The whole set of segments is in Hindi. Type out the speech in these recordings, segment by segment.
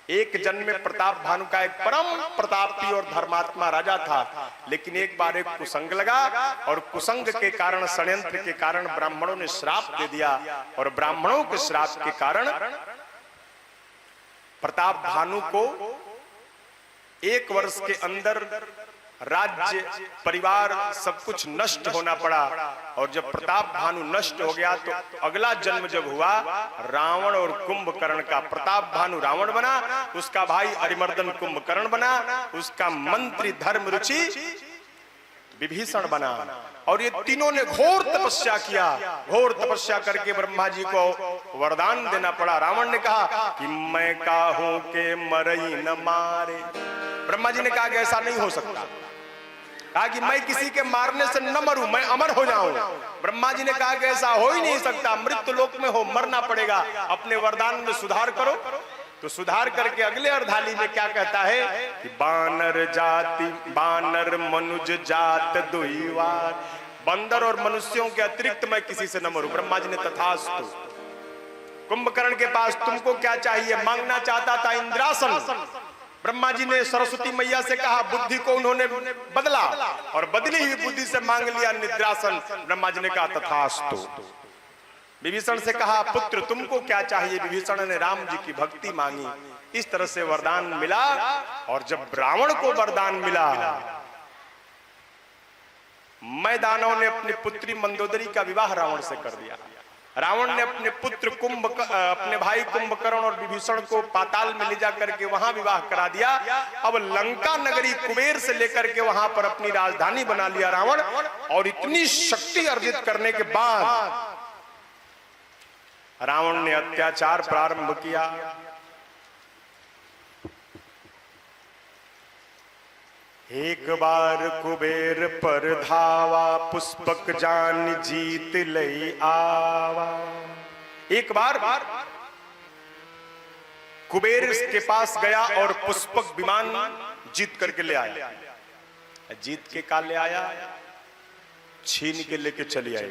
एक जन्म में प्रताप भानु का एक परम प्रतापी और धर्मात्मा राजा था, लेकिन एक बार एक कुसंग लगा और कुसंग के कारण, षड्यंत्र के कारण ब्राह्मणों ने श्राप दे दिया और ब्राह्मणों के श्राप के कारण प्रताप भानु को 1 वर्ष के अंदर राज्य, परिवार, सब कुछ नष्ट होना पड़ा। और जब प्रताप भानु नष्ट हो गया तो अगला जन्म जब हुआ रावण और कुंभकर्ण का, प्रताप भानु रावण बना, उसका भाई अरिमर्दन कुंभकर्ण बना, उसका मंत्री धर्मरुचि विभीषण बना। और ये तीनों ने घोर तपस्या किया। घोर तपस्या करके ब्रह्मा जी को वरदान देना पड़ा। रावण ने कहा कि मैं काहूं के मरई न मारे। ब्रह्मा जी ने कहा कि ऐसा नहीं हो सकता, कहा कि मैं किसी के मारने से न मरूं, मैं अमर हो जाऊं। ब्रह्मा जी ने कहा कि ऐसा हो ही नहीं सकता, मृत्यु लोक में हो, मरना पड़ेगा, अपने वरदान में सुधार करो। तो सुधार करके अगले अर्धाली में क्या कहता है कि बानर मनुज जात दुईवार, बंदर और मनुष्यों के अतिरिक्त मैं किसी से न मरूं। ब्रह्मा जी ने तथास्तु। कुंभकर्ण के पास तुमको क्या चाहिए? मांगना चाहता था इंद्रासन। ब्रह्मा जी ने सरस्वती मैया से कहा, बुद्धि को उन्होंने बदला और बदली हुई बुद्धि से मांग लिया निद्रासन। ब्रह्मा जी ने कहा तथास्तु। विभीषण से कहा, पुत्र तुमको क्या चाहिए? विभीषण ने राम जी की भक्ति मांगी। इस तरह से वरदान मिला। और जब रावण को वरदान मिला, मैदानों ने अपनी पुत्री मंदोदरी का विवाह रावण से कर दिया। रावण ने अपने पुत्र अपने भाई कुंभकर्ण और विभीषण को पाताल में ले जाकर के वहां विवाह करा दिया। अब लंका नगरी कुबेर से लेकर के वहां पर अपनी राजधानी बना लिया रावण। और इतनी शक्ति अर्जित करने के बाद रावण ने अत्याचार प्रारंभ किया। एक बार कुबेर पर धावा, पुष्पक जान जीत लई आवा। एक बार कुबेर के पास गया और पुष्पक विमान जीत करके ले आया। जीत के का ले आया? छीन के लेके चली आई।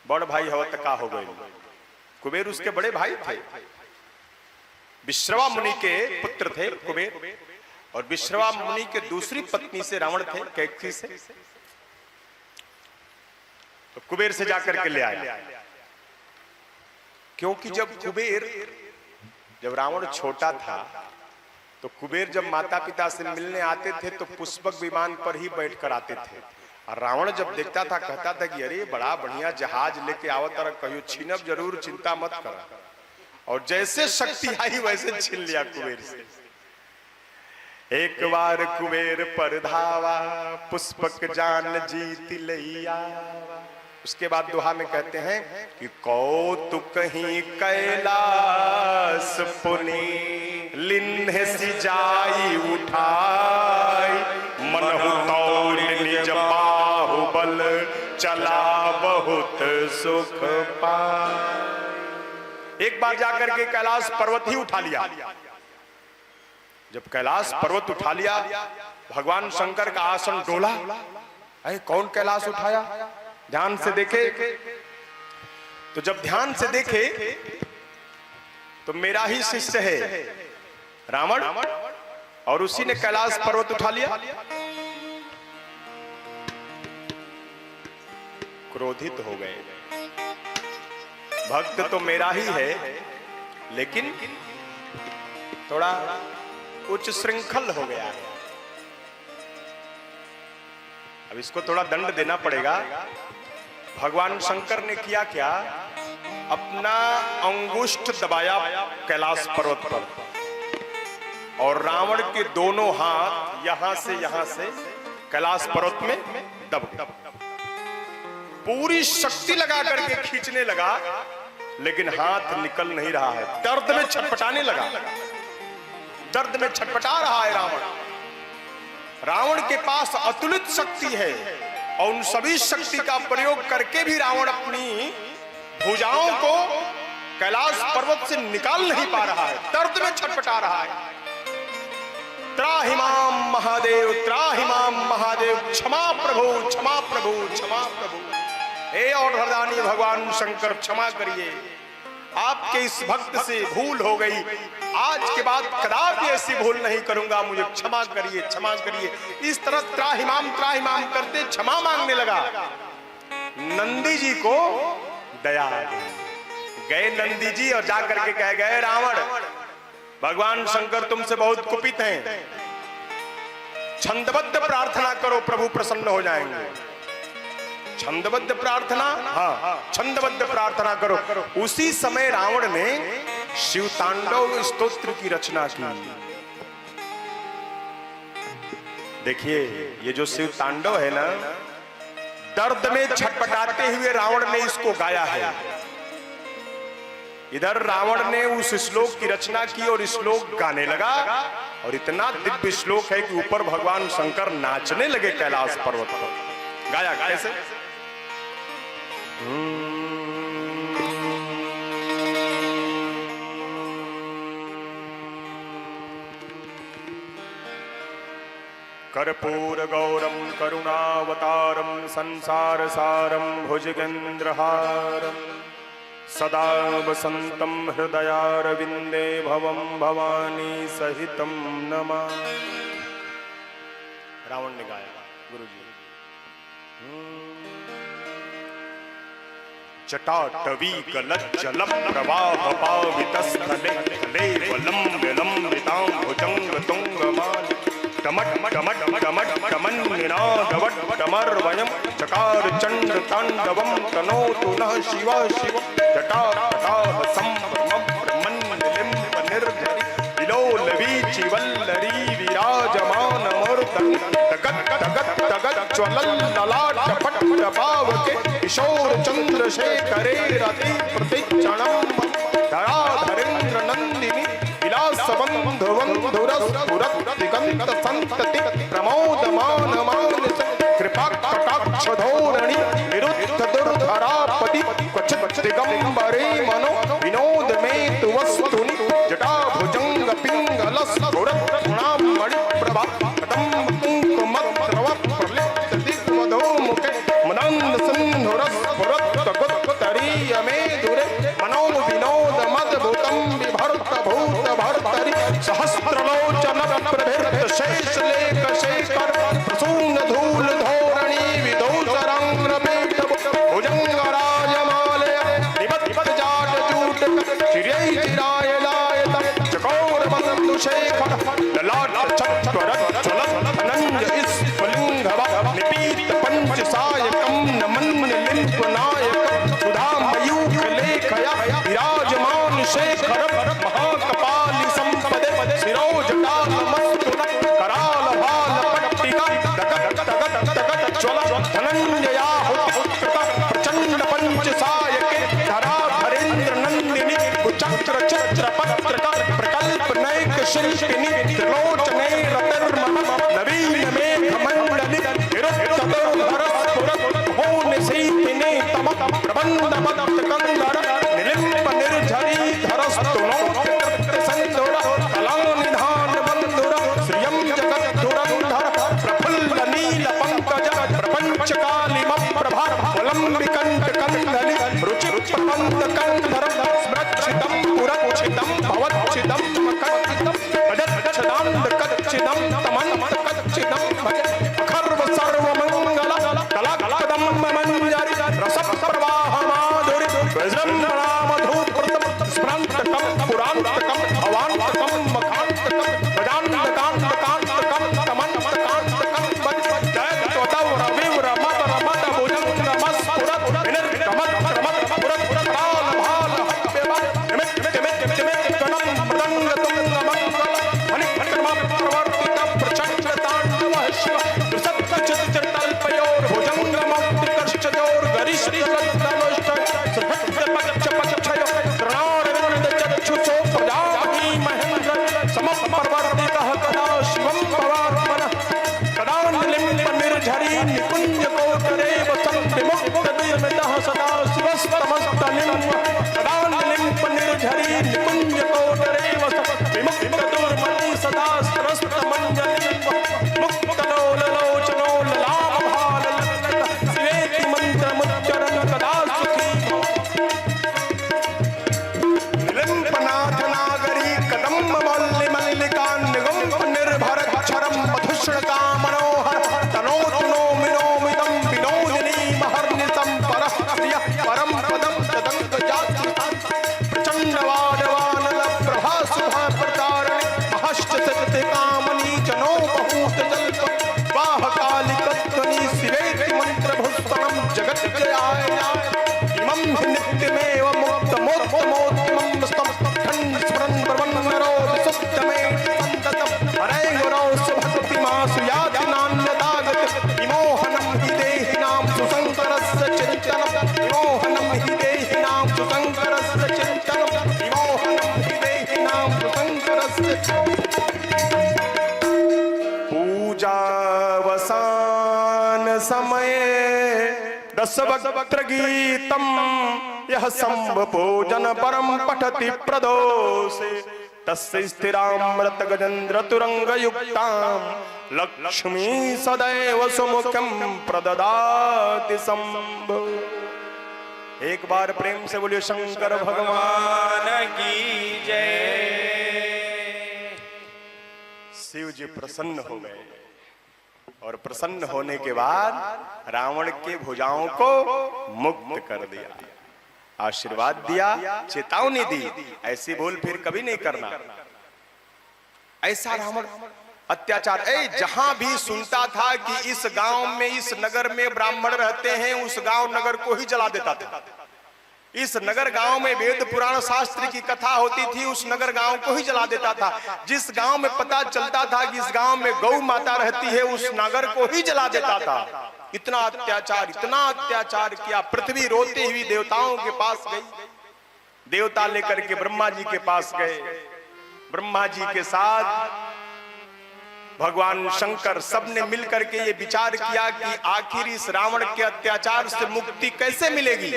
बड़ भाई हवा तक का हो गई। कुबेर उसके बड़े भाई थे, विश्रवा मुनि के पुत्र थे कुबेर। और विश्रवा मुनि के दूसरी पत्नी से रावण थे, कैकसी से। तो कुबेर से जाकर के ले आया। क्योंकि जब रावण छोटा था तो कुबेर जब माता पिता से मिलने आते थे तो पुष्पक विमान पर ही बैठकर आते थे। और रावण जब देखता था कहता था कि अरे बड़ा बढ़िया जहाज लेके आवत और कहियो छीनब जरूर, चिंता मत कर। और जैसे शक्ति आई वैसे छीन लिया कुबेर से। एक बार कुबेर पर धावा, पुष्पक जान जीत लैया। उसके बाद दोहा में कहते हैं कि कौतुक ही कैलाश पुनि, लिन्ह सिजाई उठाई, मनहु तौल निज बाहुबल, चला बहुत सुख पाए। एक बार जाकर के कैलाश पर्वत ही उठा लिया। जब कैलाश पर्वत उठा लिया, भगवान शंकर का आसन डोला। अरे कौन कैलाश उठाया? ध्यान से देखे। तो जब ध्यान से देखे तो मेरा ही शिष्य है रावण, और उसी ने कैलाश पर्वत उठा लिया। क्रोधित हो गए। भक्त तो मेरा ही है, लेकिन थोड़ा उच्च श्रृंखल हो गया है। अब इसको थोड़ा दंड देना पड़ेगा। भगवान शंकर ने किया क्या? अपना अंगुष्ठ दबाया कैलाश पर्वत पर, और रावण के दोनों हाथ यहां से कैलाश पर्वत में दब गए। पूरी शक्ति लगा करके खींचने लगा, लेकिन हाथ निकल नहीं रहा है। दर्द में छटपटाने लगा। दर्द में छटपटा रहा है रावण। रावण के पास अतुलित शक्ति है, और उन सभी शक्ति का प्रयोग करके भी रावण अपनी भुजाओं को कैलाश पर्वत से निकाल नहीं पा रहा है। दर्द में छटपटा रहा है। त्राहिमाम महादेव, त्राहिमाम महादेव, क्षमा प्रभु, क्षमा प्रभु, क्षमा प्रभु। हे और हरदानी भगवान शंकर क्षमा करिए। आपके इस भक्त से भूल हो गई, आज के बाद कदापि ऐसी भूल नहीं करूंगा, मुझे क्षमा करिए, क्षमा करिए। इस तरह त्राहिमाम करते क्षमा मांगने लगा। नंदी जी को दया आ गई। गए नंदी जी और जाकर के कह गए, रावण, भगवान शंकर तुमसे बहुत कुपित हैं, छंदबद्ध प्रार्थना करो, प्रभु प्रसन्न हो जाएंगे। छंदबद्ध प्रार्थना, हाँ, छंदबद्ध प्रार्थना करो। उसी समय रावण ने शिव तांडव स्तोत्र की रचना की। देखिए, ये जो शिव तांडव है ना, दर्द में छटपटाते हुए रावण ने इसको गाया है। इधर रावण ने उस श्लोक की रचना की और श्लोक गाने लगा, और इतना दिव्य श्लोक है कि ऊपर भगवान शंकर नाचने लगे कैलाश पर्वत पर। गाया कैसे? कर्पूर गौरम करुणावतारम संसार सारम भुजगेन्द्रहारम सदा वसंतम हृदयारविंदे भवम भवानी सहितम नमामि। रावण ने गाया, गुरुजी। जटाटवी गलज्जल प्रवाह पावितस्थले कलेवलंबितां भुजंग तुंगमानि टमन्निनादवट्टमर्वयं चकार चंड तांडवं तनोतु नः शिव शिव। जटाकटाह संभ्रमब्रह्मण्यलिम्बनिर्झरि विलोलवीचिवल्लरी विराजमानमूर्धनि तगत् तगत् तगत् ज्वलल्ललाटपट्टपावके किशोर चंद्रशेखरे रति प्रतिक्षणं धराधरेन्द्र नंदिनी विलासबन्धुवन्धुरस्फुरत्तिगन्त संतति प्रमोदमान मानस कृपाकटाक्ष धोरणि निरुद्ध दुर्धरापति क्वचित् दिगंबरे मनो विनोद में तु वस्तुनि जटा भुजंग पिंगल स्फुरत्पुणां मणिप्रभा कदम्ब कुंकुमद्रव प्रलिप्त दिग्वधो मुखे मदंद सिन्धुरस्फुरत्तगुत्तरीय मे दुरे मनो विनोद मद्भुतं बिभर्त भूत भर्तरि सहस्रलोचन प्रभृत शेष लेख शेखर प्रसून धूल धोरणी विदोषरंग्रमेट भुजंगराजमालय निबद्ध जाट जूट चिरै चिराय लायत चकोर बंधु शेखर ललाट चक्र ज्वलत अनंज स्फुलिंगव निपीत पंच सायकं नमन लिंप नायक सुधा मयूख लेखया विराजमान शेखर महाकपाली संपदे शिरोजटालमस्तुल कराल भाल पट्टिका तगत तगत तगत ज्वल धनंजयाहुत प्रचंड पंच सायके धराधरेन्द्र नंदिनी कुचक्र चित्र पत्रका प्रकल्प नैक शिल्पिनी त्रिलोचने रतिर्मम नवीन मेघमंडली निरुद्धरस्फुरत् भुवन सीतिने तम प्रबंध मदकंदर निलिम्ब निर्झरी धरस्तुनो संदुर कलानिधान बंधुर श्रियं जगद्धुरंधर प्रफुल्ल नील पंकज प्रपंच कालिम प्रभा वलंबिकंठ कंदलि रुचि प्रबंध कंधर स्मृच्छितं पुरच्छितं भवच्छितं कच्चितं अजच्छदांड कच्चितं तम पूजावसान समय 10 वक्त्र गीतम यह संभ भोजन परम पठति प्रदोषे तस्य स्थिरामृत गजेन्द्र तुरंग युक्ताम लक्ष्मी सदैव सुमुखम प्रददाति संभ। एक बार प्रेम से बोलिए शंकर भगवान की जय। शिव जी प्रसन्न हो गए और प्रसन्न होने के बाद रावण के भुजाओं को मुक्त कर दिया, आशीर्वाद दिया, चेतावनी दी, ऐसी बोल फिर कभी नहीं करना। ऐसा रावण अत्याचार जहां भी सुनता था कि इस गांव में, इस नगर में ब्राह्मण रहते हैं, उस गांव नगर को ही जला देता था। इस नगर गांव में वेद पुराण शास्त्र की कथा होती थी, उस नगर गांव को ही जला देता था। जिस गांव में पता चलता था कि इस गांव में गौ माता रहती है, उस नगर को ही जला देता था। इतना अत्याचार किया। पृथ्वी रोती हुई देवताओं के पास गई, देवता लेकर के ब्रह्मा जी के पास गए। ब्रह्मा जी के साथ भगवान शंकर सबने मिलकर के ये विचार किया कि आखिर इस रावण के अत्याचार से मुक्ति कैसे मिलेगी।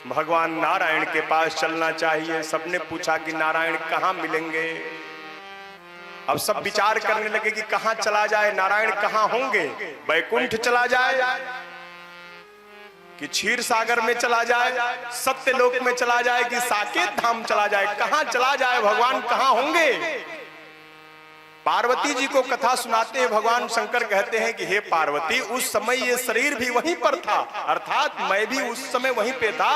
भगवान नारायण के पास चलना चाहिए। सबने पूछा कि नारायण कहां मिलेंगे। अब सब विचार करने लगे कि कहां चला जाए, नारायण कहां होंगे। बैकुंठ चला जाए कि क्षीर सागर में चला जाए, सत्यलोक में चला जाए कि साकेत धाम चला जाए, कहां चला जाए, भगवान कहां होंगे। पार्वती जी को कथा सुनाते हैं भगवान शंकर कहते हैं कि हे पार्वती, उस समय ये शरीर भी वहीं पर था, अर्थात मैं भी उस समय वहीं पे था।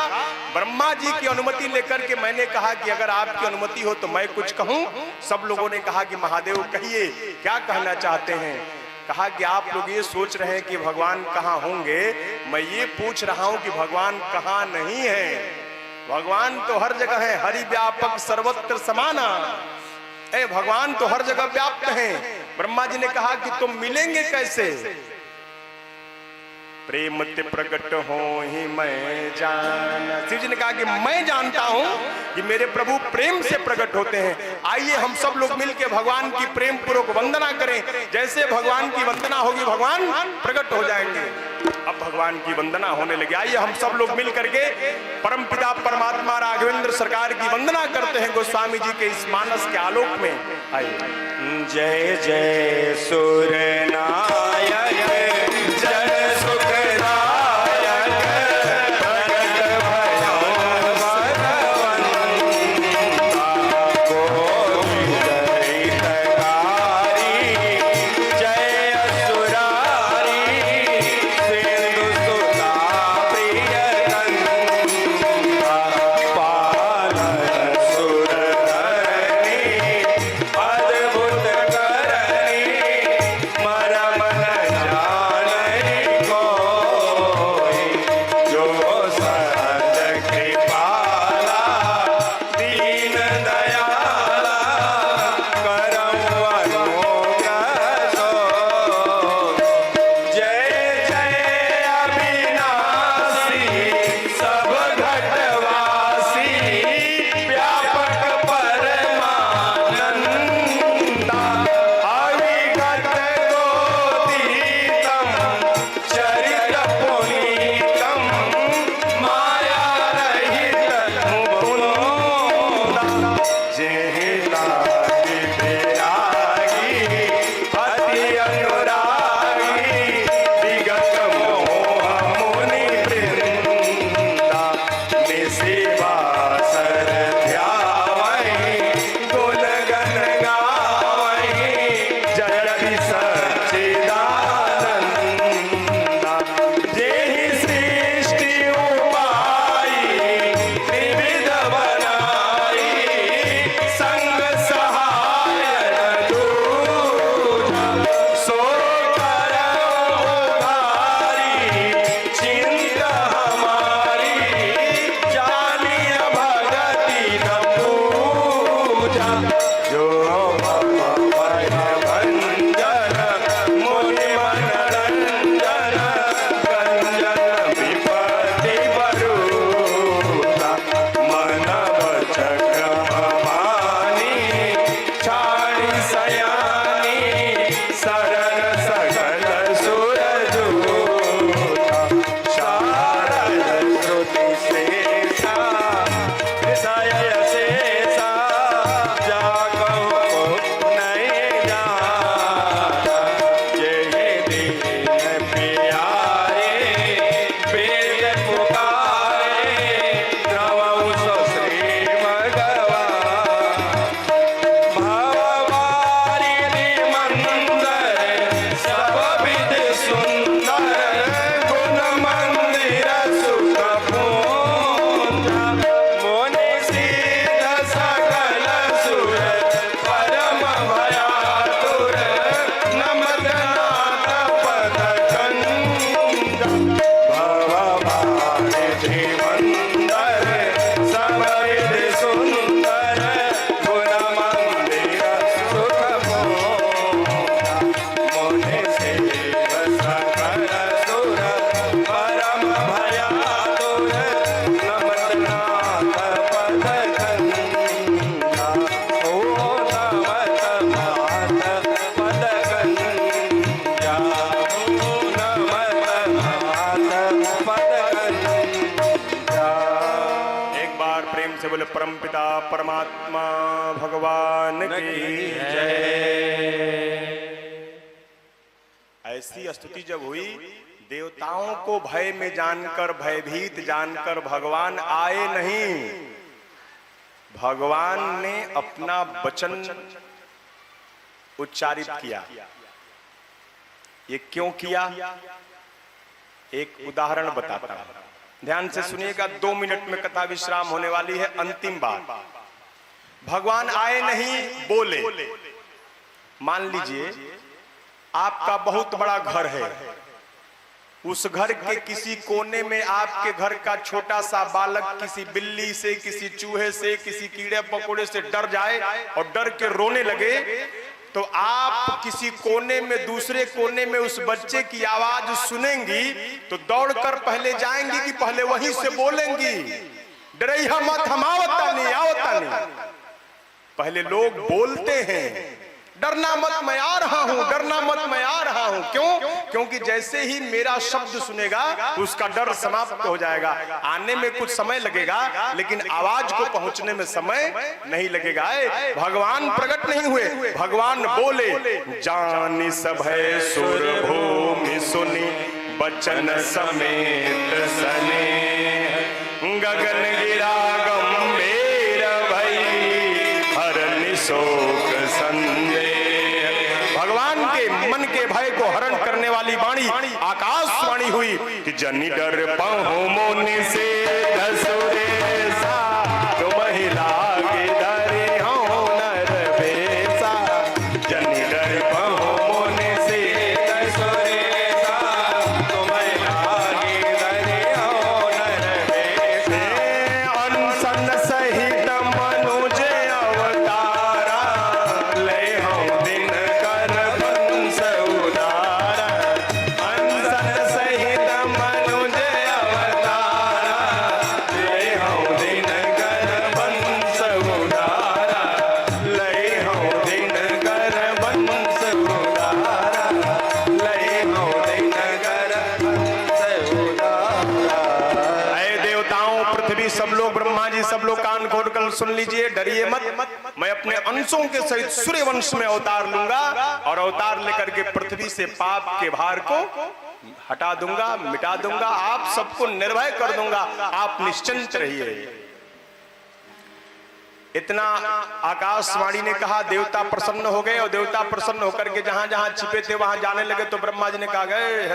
ब्रह्मा जी की अनुमति लेकर के मैंने कहा कि अगर आपकी अनुमति हो तो मैं कुछ कहूं। सब लोगों ने कहा कि महादेव कहिए, क्या कहना चाहते हैं। कहा कि आप लोग ये सोच रहे हैं कि भगवान कहाँ होंगे, मैं ये पूछ रहा हूं कि भगवान कहाँ नहीं है। भगवान तो हर जगह है, हरि व्यापक सर्वत्र समाना। भगवान तो हर जगह व्याप्त हैं। ब्रह्मा जी ने कहा कि तुम मिलेंगे कैसे। प्रेम ते प्रकट हो ही मैं जाना। शिव जी ने कहा कि मैं जानता हूं कि मेरे प्रभु प्रेम से प्रकट होते हैं। आइए हम सब लोग मिलकर भगवान की प्रेम पूर्वक वंदना करें। जैसे भगवान की वंदना होगी भगवान प्रकट हो जाएंगे। अब भगवान की वंदना होने लगी। आइए हम सब लोग मिल करके परमपिता परमात्मा राघवेंद्र सरकार की वंदना करते हैं गोस्वामी जी के इस मानस के आलोक में। आइए। जय जय सुरनायक जय परमात्मा भगवान की जय। ऐसी स्तुति जब हुई, देवताओं को भय में जानकर, भयभीत जानकर भगवान आए नहीं। भगवान ने अपना वचन उच्चारित किया। ये क्यों किया? एक उदाहरण बताता हूं, ध्यान से सुनिएगा। 2 मिनट में कथा विश्राम होने वाली है। अंतिम बात, भगवान आए नहीं, बोले। मान लीजिए आपका बहुत बड़ा घर है, उस घर के किसी कोने में आपके घर का छोटा सा बालक किसी बिल्ली से, किसी चूहे से, किसी कीड़े पकोड़े से डर जाए और डर के रोने लगे, तो आप किसी कोने में, दूसरे कोने में उस बच्चे की आवाज सुनेंगी तो दौड़कर पहले जाएंगी कि पहले वहीं से बोलेंगी, डरैया मत, हम आवता नहीं। पहले लोग बोलते हैं, डरना मत मैं आ रहा हूं, डरना मत मैं आ रहा हूं। क्यों? क्योंकि जैसे ही मेरा शब्द सुनेगा उसका डर समाप्त हो जाएगा। आने में कुछ समय लगेगा लेकिन आवाज को पहुंचने में समय नहीं लगेगा। भगवान प्रकट नहीं हुए, भगवान बोले। जानि सभय सुर भूमि सुनी बचन समेत सने, गगन गिरा गंभीर भई हरनि शोक संदेह। भगवान के मन के भय को हरण करने वाली वाणी आकाशवाणी हुई कि जनि डर पहुँ मोनि से धसुरे सा, तो महिला के डरे हो नर बेसा। जनि डर पहुँ मोनि से धसुरे सा, तो महिला के डरे हो नर बेसा। अनशन सहित मनुज अवतारा, ले हो दिन कर बंस उदारा। अनशन सहित मनुज अवतारा, ले हो दिन कर बंस उदारा। ले हो दिन कर बंस उदारा, ले हो दिन कर बंस उदारा। ऐ देवताओं, पृथ्वी, सब लोग, ब्रह्मा जी, सब लोग कान खोल कर सुन लीजिए, डरिए मत। मैं अपने अंशों के सहित सूर्य वंश में अवतार लूंगा और अवतार लेकर के पृथ्वी से पाप के भार को हटा दूंगा, मिटा दूंगा, आप सबको निर्भय कर दूंगा। आप निश्चिंत रहिए। इतना आकाशवाणी ने कहा, देवता प्रसन्न हो गए और देवता प्रसन्न होकर के जहां जहां छिपे थे वहां जाने लगे। तो ब्रह्मा जी ने कहा, गए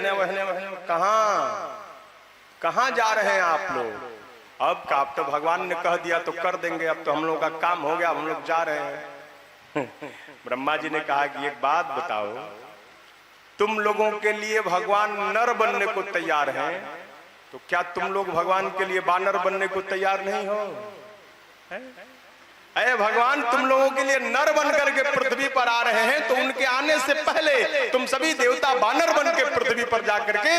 कहां जा रहे हैं आप लोग? अब का, अब तो भगवान ने कह दिया तो कर देंगे, अब तो हम लोग का काम हो गया, हम लोग जा रहे हैं। ब्रह्मा जी ने कहा कि एक बात बताओ, तुम लोगों के लिए भगवान नर बनने को तैयार हैं, तो क्या तुम लोग भगवान के लिए बानर बनने को तैयार नहीं हो? अरे भगवान तुम लोगों के लिए नर बन करके पृथ्वी पर आ रहे हैं, तो उनके आने से पहले तुम सभी देवता बानर बन के पृथ्वी पर जाकर के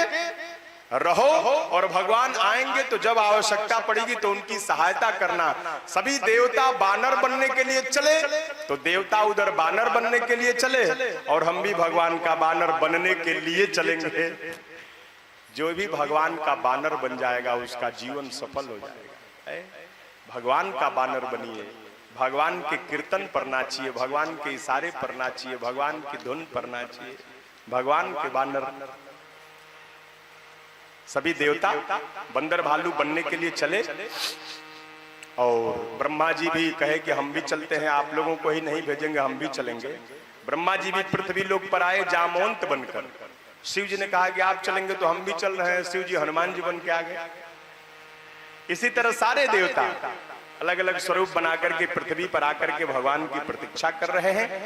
रहो, और भगवान आएंगे तो जब आवश्यकता पड़ेगी तो उनकी सहायता करना। सभी देवता बानर बनने के लिए चले तो देवता उधर बानर बनने के लिए चले, और हम भी भगवान का बानर बनने के लिए चलेंगे। जो भी भगवान का बानर बन जाएगा उसका जीवन सफल हो जाएगा। भगवान का बानर बनिए, भगवान के कीर्तन पर नाचिए, भगवान के इशारे पर नाचिए, भगवान की धुन पर नाचिए, भगवान के बानर। सभी देवता बंदर भालू बनने के लिए चले, और ब्रह्मा जी भी कहे कि हम भी चलते हैं, आप लोगों को ही नहीं भेजेंगे, हम भी चलेंगे। ब्रह्मा जी भी पृथ्वी लोक पर आए जामवंत बनकर। शिव जी ने कहा कि आप चलेंगे तो हम भी चल रहे हैं। शिव जी हनुमान जी बन के आ गए। इसी तरह सारे देवता अलग अलग स्वरूप बनाकर के पृथ्वी पर आकर के भगवान की प्रतीक्षा कर रहे हैं।